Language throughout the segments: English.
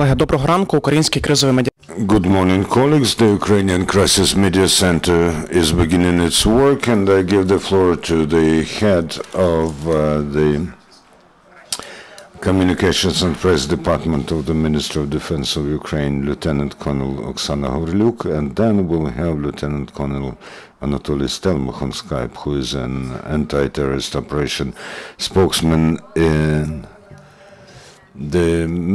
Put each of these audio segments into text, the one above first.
Доброго ранку, український кризовий медіа. Good morning, colleagues. The Ukrainian Crisis Media Center is beginning its work, and I give the floor to the head of the Communications and Press Department of the Ministry of Defense of Ukraine, Lieutenant Colonel Oksana Gavrylyuk, and then we'll have Lieutenant Colonel Anatoliy Stelmakh on Skype, who is an anti-terrorist operation spokesman in the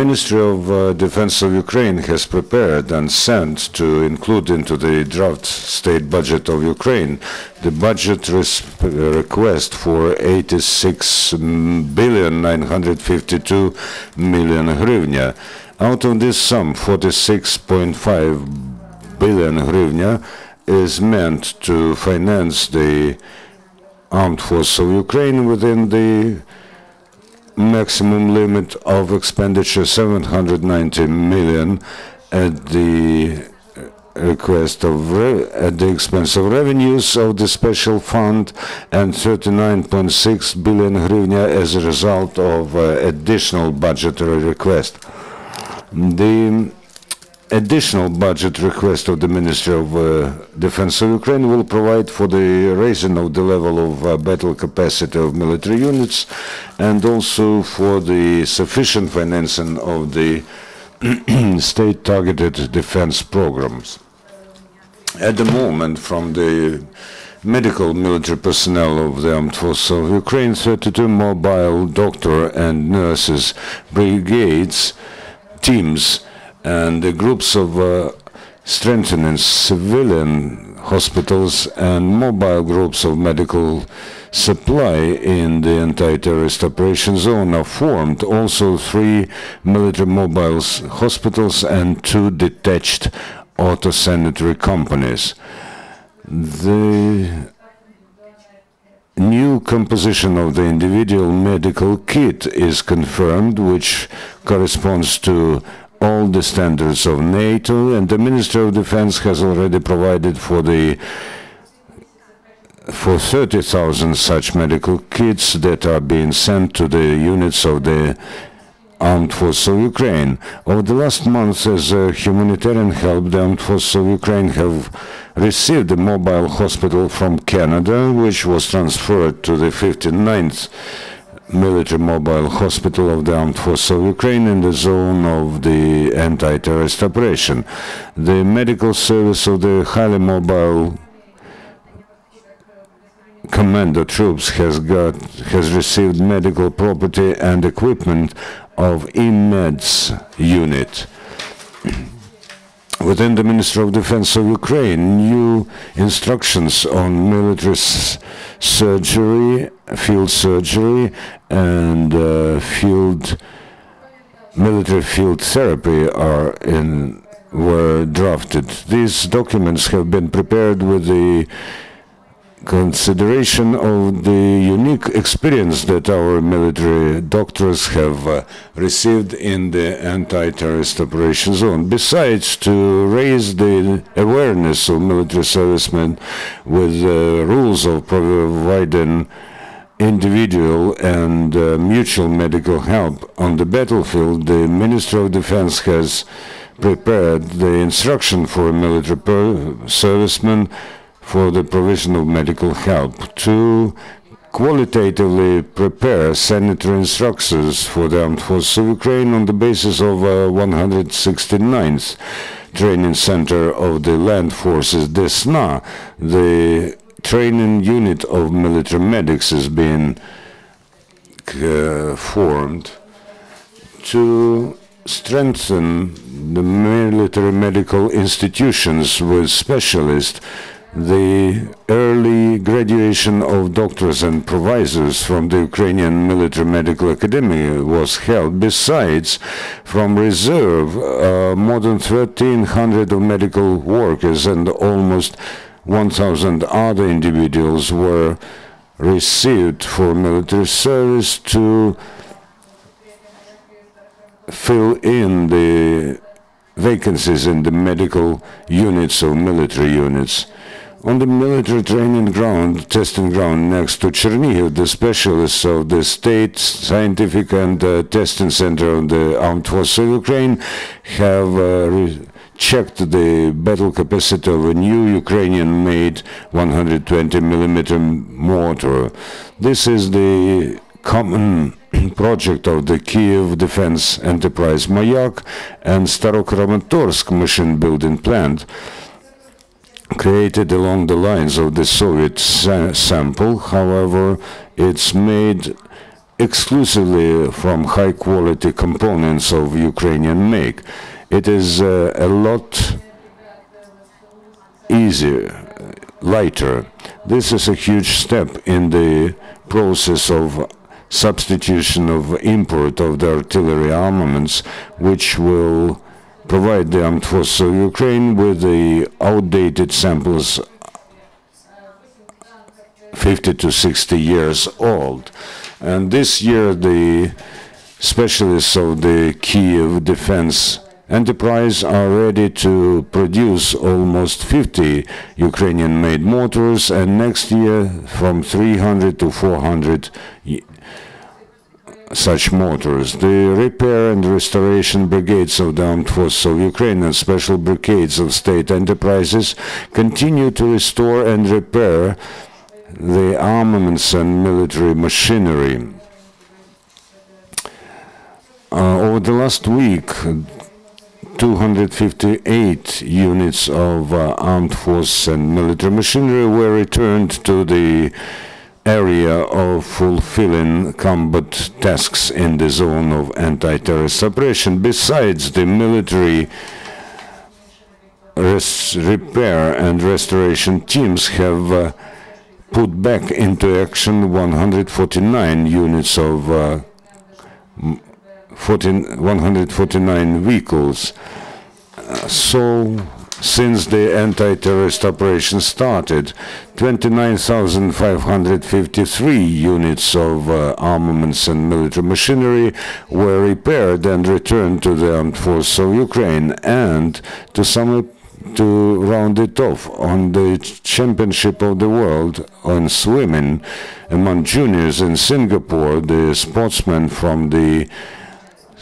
Ministry of Defense of Ukraine has prepared and sent to include into the draft state budget of Ukraine the budget request for 86,952,000,000 hryvnia. Out of this sum, 46.5 billion hryvnia is meant to finance the armed forces of Ukraine within the maximum limit of expenditure 790 million at the request of at the expense of revenues of the special fund, and 39.6 billion hryvnia as a result of additional budgetary request. The additional budget request of the Ministry of Defense of Ukraine will provide for the raising of the level of battle capacity of military units, and also for the sufficient financing of the state-targeted defense programs. At the moment, from the medical military personnel of the armed forces of Ukraine, 32 mobile doctor and nurses brigades, teams, and the groups of strengthening civilian hospitals and mobile groups of medical supply in the anti-terrorist operation zone are formed. Also 3 military mobile hospitals and 2 detached auto-sanitary companies. The new composition of the individual medical kit is confirmed, which corresponds to all the standards of NATO, and the Ministry of Defense has already provided for 30,000 such medical kits that are being sent to the units of the Armed Forces of Ukraine. Over the last months, as humanitarian help, the Armed Forces of Ukraine have received a mobile hospital from Canada, which was transferred to the 59th military mobile hospital of the Armed Forces of Ukraine in the zone of the anti-terrorist operation. The medical service of the highly mobile commando troops has received medical property and equipment of EMEDS unit. Within the Ministry of Defense of Ukraine, new instructions on military surgery, field surgery, and military field therapy were drafted. These documents have been prepared with the consideration of the unique experience that our military doctors have received in the anti-terrorist operation zone. Besides, to raise the awareness of military servicemen with rules of providing individual and mutual medical help on the battlefield, the Ministry of Defense has prepared the instruction for military servicemen for the provision of medical help, to qualitatively prepare sanitary instructions for the Armed Forces of Ukraine on the basis of 169th Training Center of the Land Forces, Desna. The training unit of military medics is being formed to strengthen the military medical institutions with specialists. The early graduation of doctors and provisors from the Ukrainian Military Medical Academy was held. Besides, from reserve, more than 1,300 of medical workers and almost 1,000 other individuals were received for military service to fill in the vacancies in the medical units of military units. On the military training ground, testing ground next to Chernihiv, the specialists of the State Scientific and Testing Center of the Armed Forces of Ukraine have checked the battle capacity of a new Ukrainian-made 120mm mortar. This is the common project of the Kiev Defense Enterprise Mayak and Starokramatorsk machine building plant, created along the lines of the Soviet sample. However, it's made exclusively from high-quality components of Ukrainian make. It is a lot easier, lighter. This is a huge step in the process of substitution of import of the artillery armaments, which will provide the armed forces of Ukraine with the outdated samples 50 to 60 years old. And this year, the specialists of the Kiev Defense Enterprise are ready to produce almost 50 Ukrainian-made mortars, and next year from 300 to 400 such mortars. The repair and restoration brigades of the Armed Forces of Ukraine and special brigades of state enterprises continue to restore and repair the armaments and military machinery. Over the last week, 258 units of armed forces and military machinery were returned to the area of fulfilling combat tasks in the zone of anti-terrorist operation. Besides, the military repair and restoration teams have put back into action 149 units of 149 vehicles. So, since the anti-terrorist operation started, 29,553 units of armaments and military machinery were repaired and returned to the armed forces of Ukraine. And to round it off, on the championship of the world on swimming among juniors in Singapore, the sportsman from the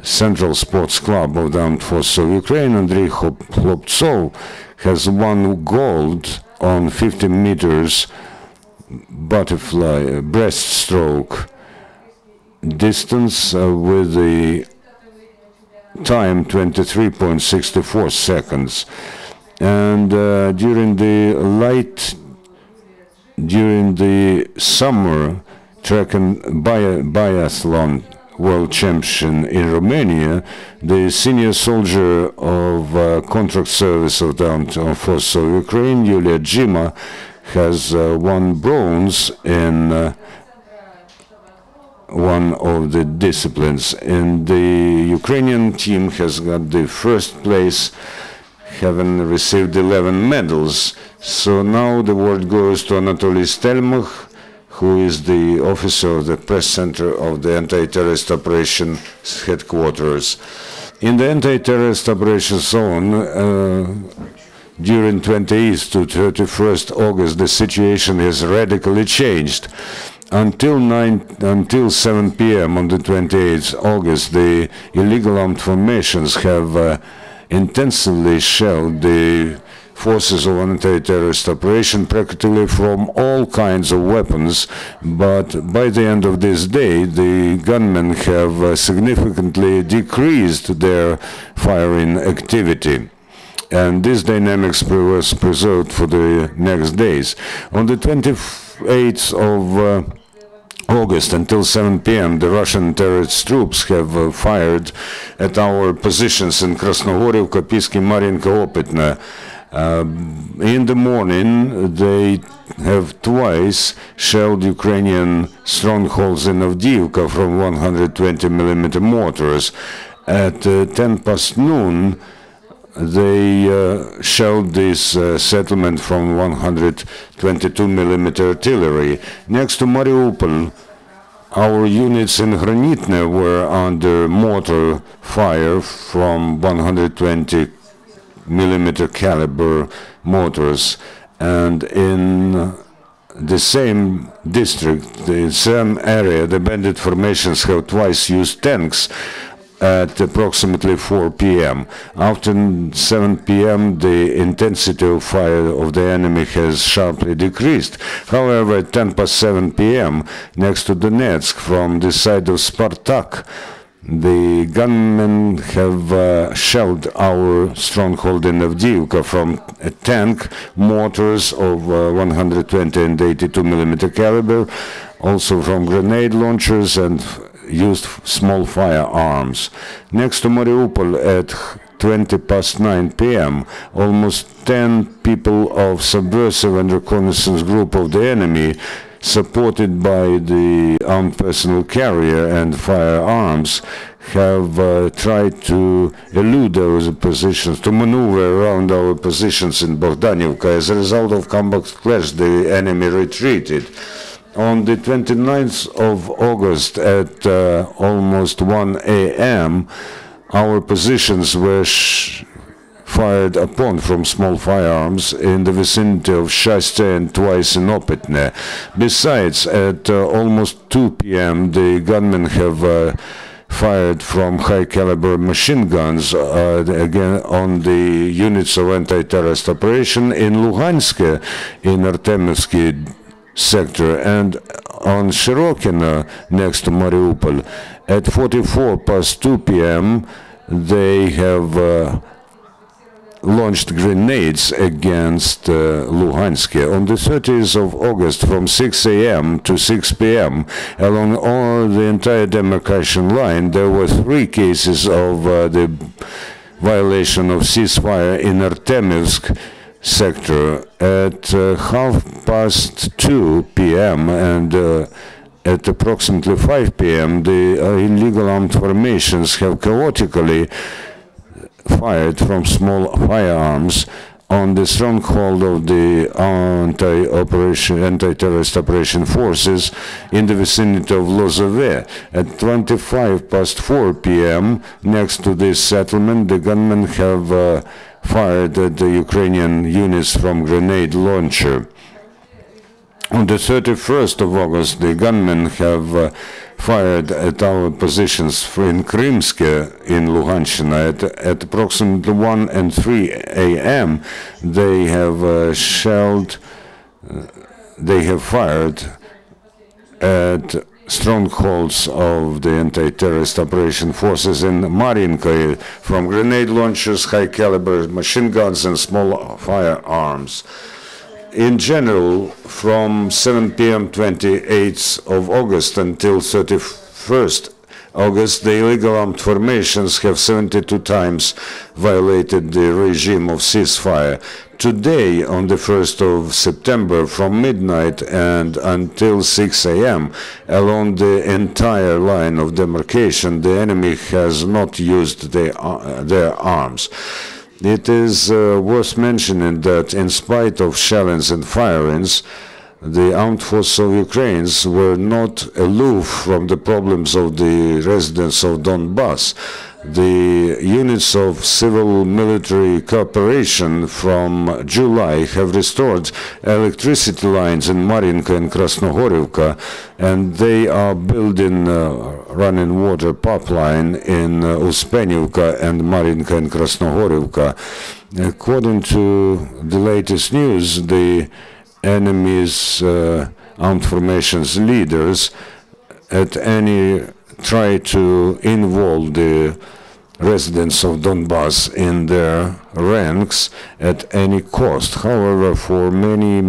Central Sports Club of the Armed Forces of Ukraine, Andrei Hlopptsov, has won gold on 50 meters butterfly breaststroke distance with the time 23.64 seconds. And during the summer track and biathlon World Champion in Romania, the senior soldier of contract service of the Armed Forces of Ukraine, Yulia Jima, has won bronze in one of the disciplines. And the Ukrainian team has got the first place, having received 11 medals. So now the word goes to Anatoliy Stelmakh, who is the officer of the press center of the anti-terrorist operation headquarters. In the anti-terrorist operation zone, during 28th to 31st August, the situation has radically changed. Until 7 p.m. on the 28th August, the illegal armed formations have intensively shelled the forces of anti-terrorist operation practically from all kinds of weapons, but by the end of this day, the gunmen have significantly decreased their firing activity. And this dynamics was preserved for the next days. On the 28th of August until 7 p.m., the Russian terrorist troops have fired at our positions in Krasnohorivka, Pisky, Mariinka, Opitna. In the morning, they have twice shelled Ukrainian strongholds in Avdiivka from 120mm mortars. At 10 past noon, they shelled this settlement from 122mm artillery. Next to Mariupol, our units in Granitne were under mortar fire from 120mm caliber mortars, And in the same district, the same area, the bandit formations have twice used tanks at approximately 4 p.m. After 7 p.m., the intensity of fire of the enemy has sharply decreased. However, at 7 p.m., next to Donetsk, from the side of Spartak, the gunmen have shelled our stronghold in Avdiivka from a tank, mortars of 120 and 82 millimeter caliber, also from grenade launchers, and used small firearms. Next to Mariupol at 9 p.m., almost 10 people of subversive and reconnaissance group of the enemy, supported by the armed personnel carrier and firearms, have tried to elude our positions, to maneuver around our positions in Bogdanivka. As a result of combat clash, the enemy retreated. On the 29th of August at almost 1 a.m., our positions were fired upon from small firearms in the vicinity of Shastya and twice in Opitne. Besides, at almost 2 p.m., the gunmen have fired from high-caliber machine guns again on the units of anti-terrorist operation in Luhansk, in Artemivsky sector, and on Shirokino next to Mariupol. At 2 p.m., they have launched grenades against Luhansk. On the 30th of August, from 6 a.m. to 6 p.m., along all the entire demarcation line, there were 3 cases of the violation of ceasefire in Artemivsk sector. At 2:30 p.m. and at approximately 5 p.m., the illegal armed formations have chaotically fired from small firearms on the stronghold of the anti-terrorist operation forces in the vicinity of Lozove. At 4 p.m., next to this settlement, the gunmen have fired at the Ukrainian units from grenade launcher. On the 31st of August, the gunmen have fired at our positions in Krymsk in Luhansk. At approximately 1 and 3 a.m., they have fired at strongholds of the anti-terrorist operation forces in Mariinka from grenade launchers, high-caliber machine guns, and small firearms. In general, from 7 p.m. 28th of August until 31st August, the illegal armed formations have 72 times violated the regime of ceasefire. Today, on the 1st of September, from midnight and until 6 a.m., along the entire line of demarcation, the enemy has not used their arms. It is worth mentioning that in spite of shellings and firings, the armed forces of Ukraine were not aloof from the problems of the residents of Donbass. The units of civil-military cooperation from July have restored electricity lines in Mariinka and Krasnohorivka, and they are building running water pipeline in Uspenivka and Mariinka and Krasnohorivka. According to the latest news, the enemy's armed formations leaders try to involve the residents of Donbass in their ranks at any cost. However, for many